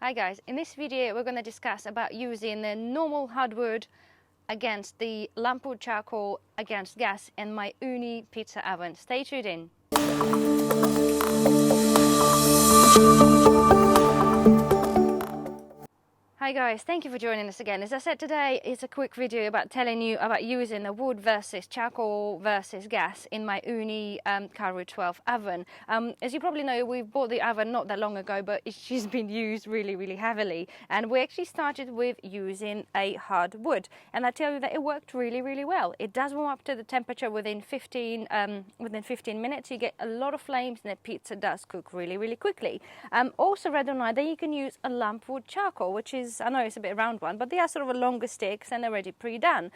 Hi guys, in this video we're going to discuss about using the normal hardwood against the lampwood charcoal against gas in my Ooni pizza oven. Stay tuned in. Hi guys, thank you for joining us again. As I said, today is a quick video about telling you about using the wood versus charcoal versus gas in my Ooni Karu 12 oven. As you probably know, we bought the oven not that long ago, but she's been used really heavily. And we actually started with using a hard wood. And I tell you that it worked really well. It does warm up to the temperature within 15 minutes. You get a lot of flames and the pizza does cook really quickly. Also read online that you can use a lampwood charcoal, which is, I know it's a bit round one, but they are sort of a longer sticks and already pre-done.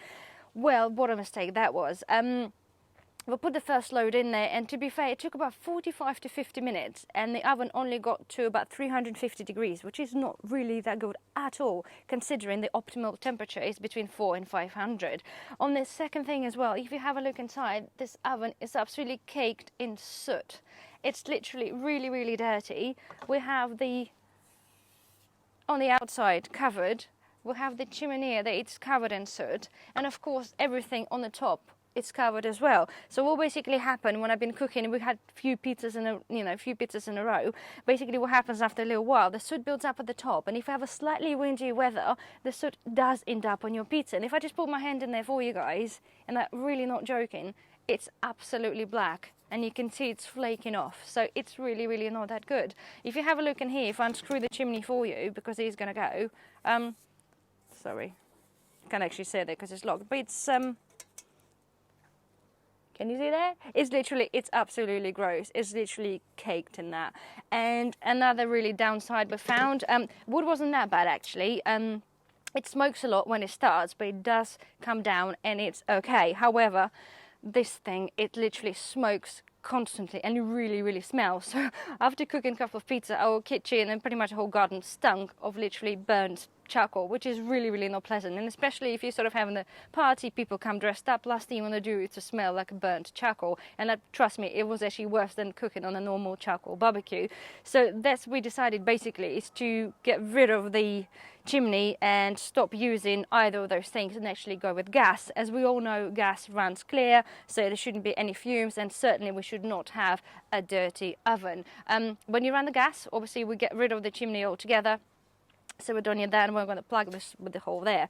Well, what a mistake that was. We put the first load in there, and to be fair, it took about 45 to 50 minutes, and the oven only got to about 350 degrees, which is not really that good at all, considering the optimal temperature is between 400 and 500. On the second thing as well, if you have a look inside, this oven is absolutely caked in soot. It's literally really dirty. We have on the outside covered, we'll have the chimney that it's covered in soot, and of course everything on the top it's covered as well. So what basically happened when I've been cooking, we had a few pizzas in a row. Basically what happens after a little while, the soot builds up at the top, and if you have a slightly windy weather, the soot does end up on your pizza. And if I just put my hand in there for you guys, and I'm really not joking, it's absolutely black. And you can see it's flaking off, so it's really not that good. If you have a look in here, if I unscrew the chimney for you, because he's going to go, sorry, can't actually say that because it's locked, but it's, can you see there? It's absolutely gross. It's literally caked in that. And another really downside we found, wood wasn't that bad actually. It smokes a lot when it starts, but it does come down and it's okay. However, this thing, it literally smokes constantly and it really smells. So after cooking a couple of pizza, our kitchen and pretty much the whole garden stunk of literally burnt charcoal, which is really not pleasant. And especially if you're sort of having a party, people come dressed up, last thing you want to do is to smell like burnt charcoal. And trust me, it was actually worse than cooking on a normal charcoal barbecue. So that's we decided basically is to get rid of the chimney and stop using either of those things and actually go with gas. As we all know, gas runs clear, so there shouldn't be any fumes, and certainly we should not have a dirty oven. When you run the gas, obviously we get rid of the chimney altogether. So we're done with that, and we're going to plug this with the hole there.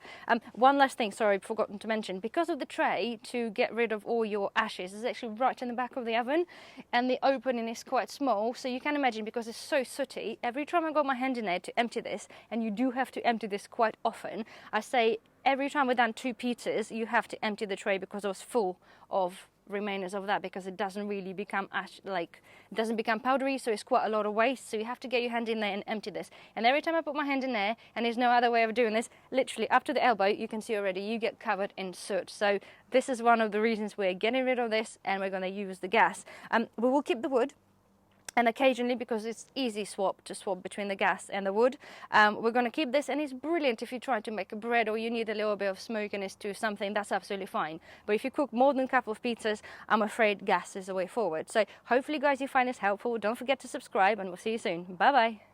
One last thing, sorry, I've forgotten to mention. Because of the tray to get rid of all your ashes is actually right in the back of the oven, and the opening is quite small. So you can imagine, because it's so sooty, every time I got my hand in there to empty this, and you do have to empty this quite often, I say every time we've done 2 pizzas, you have to empty the tray because it was full of remainers of that, because it doesn't really become ash, like it doesn't become powdery, so it's quite a lot of waste. So you have to get your hand in there and empty this. And every time I put my hand in there, and there's no other way of doing this, literally up to the elbow, you can see already you get covered in soot. So this is one of the reasons we're getting rid of this, and we're going to use the gas. We will keep the wood. And occasionally, because it's easy to swap between the gas and the wood, we're going to keep this, and it's brilliant if you try to make a bread or you need a little bit of smokiness to something, that's absolutely fine. But if you cook more than a couple of pizzas, I'm afraid gas is the way forward. So hopefully guys, you find this helpful. Don't forget to subscribe, and we'll see you soon. Bye bye.